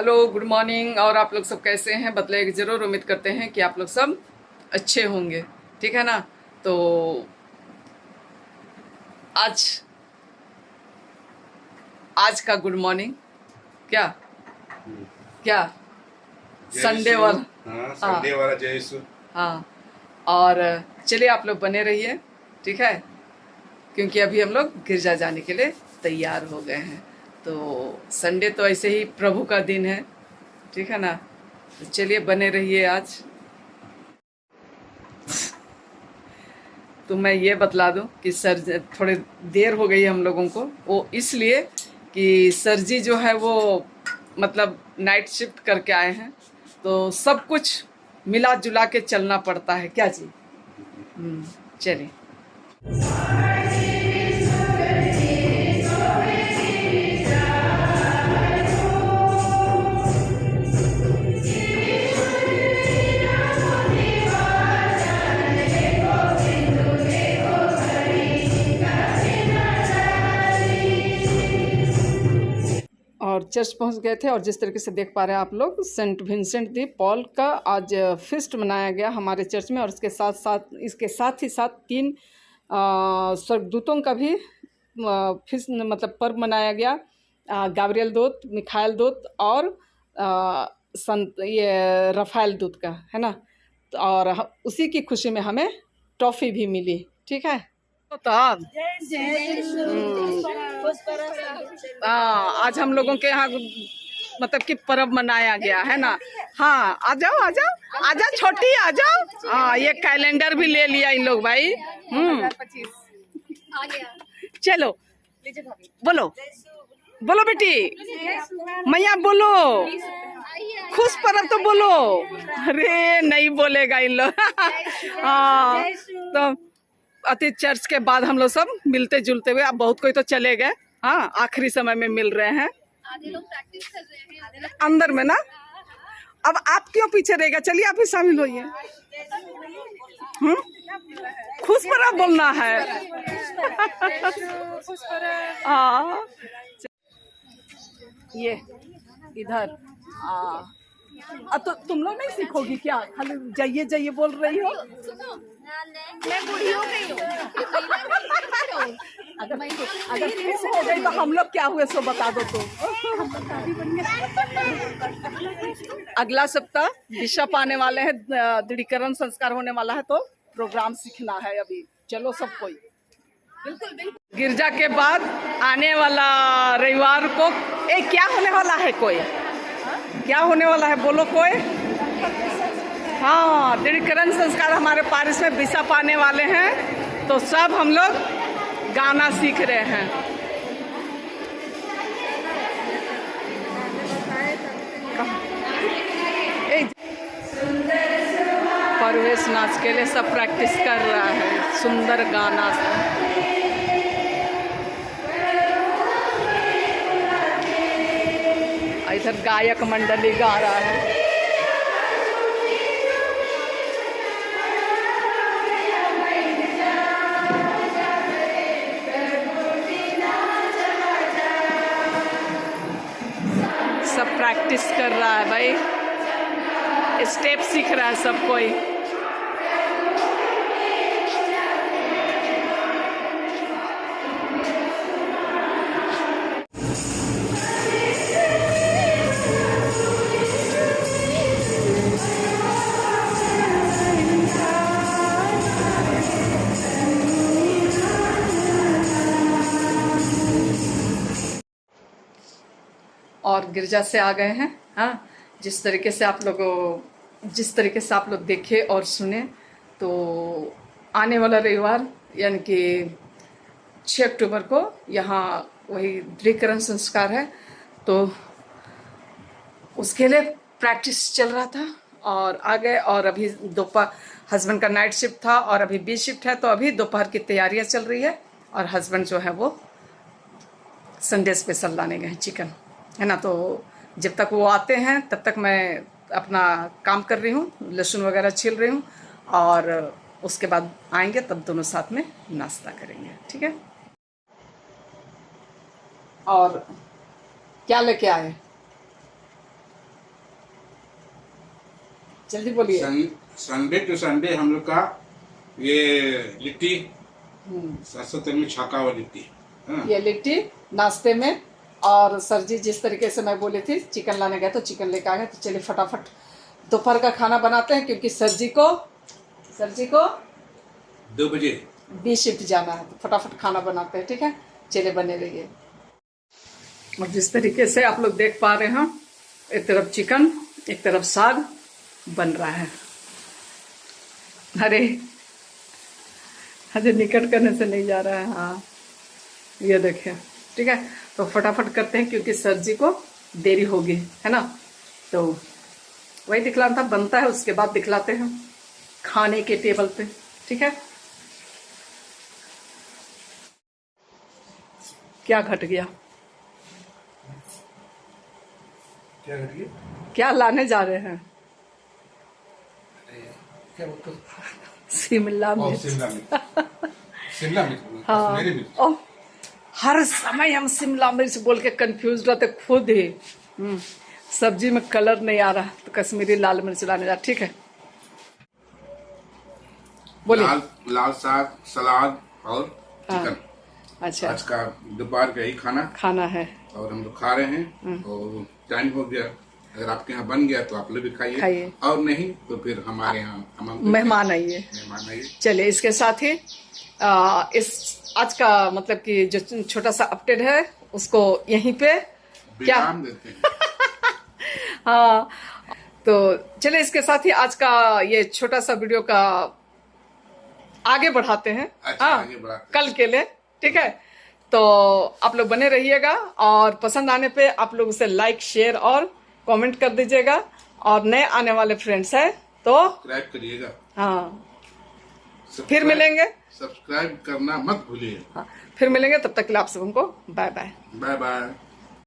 Hello, good morning. और आप लोग सब कैसे हैं? बतलाइए ज़रूर। उम्मीद करते हैं कि आप लोग सब अच्छे होंगे, ठीक है ना। तो आज आज का गुड मॉर्निंग क्या क्या संडे वाला। हाँ, हाँ संडे वाला जय यीशु। हाँ। और चलिए आप लोग बने रहिए, ठीक है, क्योंकि अभी हम लोग गिरजा जाने के लिए तैयार हो गए हैं। तो संडे तो ऐसे ही प्रभु का दिन है, ठीक है ना। तो चलिए बने रहिए आज। तो मैं ये बतला दूं कि सर थोड़े देर हो गई हम लोगों को, वो इसलिए कि सर जी जो है वो मतलब नाइट शिफ्ट करके आए हैं, तो सब कुछ मिला जुला के चलना पड़ता है क्या जी। चलिए। और चर्च पहुंच गए थे, और जिस तरीके से देख पा रहे हैं आप लोग, सेंट विंसेंट दी पॉल का आज फिस्ट मनाया गया हमारे चर्च में। और इसके साथ ही साथ 3 स्वर्गदूतों का भी फिस्ट मतलब पर्व मनाया गया। गाब्रियल दूत, मिखाइल दूत और संत ये रफ़ाएल दूत का, है ना। और उसी की खुशी में हमें ट्रॉफी भी मिली, ठीक है। तो आज हम लोगों के यहाँ मतलब कि पर्व मनाया गया है ना। हाँ, आ जाओ आ जाओ आ जाओ छोटी, आ जाओ। हाँ, ये कैलेंडर भी ले लिया इन लोग भाई। चलो बोलो बोलो बेटी, मैया बोलो, खुश पर्व तो बोलो। अरे नहीं बोलेगा इन लोग। हाँ, तो अति चर्च के बाद हम लोग सब मिलते जुलते हुए, अब बहुत कोई तो चले गए, हाँ आखिरी समय में मिल रहे हैं। आधे लोग प्रैक्टिस कर रहे हैं अंदर में ना। अब आप क्यों पीछे रहेगा, चलिए आप भी शामिल होइए। खुश पर्व बोलना है। हाँ, ये इधर तो तुम लोग नहीं सीखोगी क्या? खाली जाइए जाइए बोल रही हो। मैं बूढ़ी हो गई हूँ। अगर खुश हो गई तो हम लोग क्या हुए सो बता दो तो। अगला सप्ताह बिशप आने वाले हैं, दृढ़ीकरण संस्कार होने वाला है, तो प्रोग्राम सीखना है अभी। चलो सब कोई बिल्कुल। गिरजा के बाद आने वाला रविवार को क्या होने वाला है? कोई क्या होने वाला है बोलो कोई। हाँ, दृढ़ीकरण संस्कार हमारे पारिश में बिशप आने वाले हैं, तो सब हम लोग गाना सीख रहे हैं। परवेश नाच के लिए सब प्रैक्टिस कर रहा है सुंदर गाना से। इधर गायक मंडली गा रहा है। सब प्रैक्टिस कर रहा है भाई, स्टेप सीख रहा है सब कोई। और गिरजा से आ गए हैं। हाँ, जिस तरीके से आप लोग देखे और सुने, तो आने वाला रविवार यानी कि 6 अक्टूबर को यहाँ वही दृढ़ीकरण संस्कार है, तो उसके लिए प्रैक्टिस चल रहा था और आ गए। और अभी दोपहर हस्बैंड का नाइट शिफ्ट था और अभी बी शिफ्ट है, तो अभी दोपहर की तैयारियाँ चल रही है। और हस्बैंड जो है वो संडे स्पेशल लाने गए हैं चिकन, है ना। तो जब तक वो आते हैं तब तक मैं अपना काम कर रही हूँ, लहसुन वगैरह छील रही हूँ, और उसके बाद आएंगे तब दोनों साथ में नाश्ता करेंगे, ठीक है। और क्या लेके आए? जल्दी बोलिए। संडे टू संडे हम लोग का ये लिट्टी, सरसों तेल में छौंका हुआ लिट्टी। हाँ। ये लिट्टी नाश्ते में। और सर जी जिस तरीके से मैं बोली थी चिकन लाने गए तो चिकन लेकर आ गए। तो चलिए फटाफट दोपहर का खाना बनाते हैं, क्योंकि सर जी को 2 बजे बी शिफ्ट जाना है। तो फटाफट खाना बनाते हैं, ठीक है। चलिए बने रहिए। और जिस तरीके से आप लोग देख पा रहे हैं, एक तरफ चिकन एक तरफ साग बन रहा है। अरे निकट करने से नहीं जा रहा है। हाँ ये देखिए, ठीक है। तो फटाफट करते हैं क्योंकि सर जी को देरी होगी, है ना। तो वही दिखलाना था, बनता है उसके बाद दिखलाते हैं खाने के टेबल पे, ठीक है। क्या घट गया, क्या लाने जा रहे हैं? शिमला मिर्च। शिमला मिर्च। हाँ, ओह, हर समय हम शिमला मिर्च बोल के कंफ्यूज रहते खुद ही। सब्जी में कलर नहीं आ रहा तो कश्मीरी लाल मिर्च लाने जा, ठीक है। बोलिए। लाल साग, सलाद और चिकन। अच्छा, आज का दोपहर का ही खाना है और हम लोग खा रहे हैं। और टाइम हो गया, अगर आपके यहाँ बन गया तो आप लोग भी खाइए, और नहीं तो फिर हमारे यहाँ मेहमान आइए। चलिए इसके साथ ही इस आज का मतलब कि जो छोटा सा अपडेट है उसको यहीं पे क्या देते हैं। हाँ, तो चलिए इसके साथ ही आज का ये छोटा सा वीडियो का आगे बढ़ाते हैं। अच्छा, आगे बढ़ाते कल के लिए, ठीक है। तो आप लोग बने रहिएगा और पसंद आने पे आप लोग उसे लाइक शेयर और कमेंट कर दीजिएगा। और नए आने वाले फ्रेंड्स हैं तो सब्सक्राइब करिएगा। हाँ, फिर मिलेंगे। सब्सक्राइब करना मत भूलिए। हाँ, फिर मिलेंगे, तब तक के लिए आप सबको बाय बाय। Bye bye.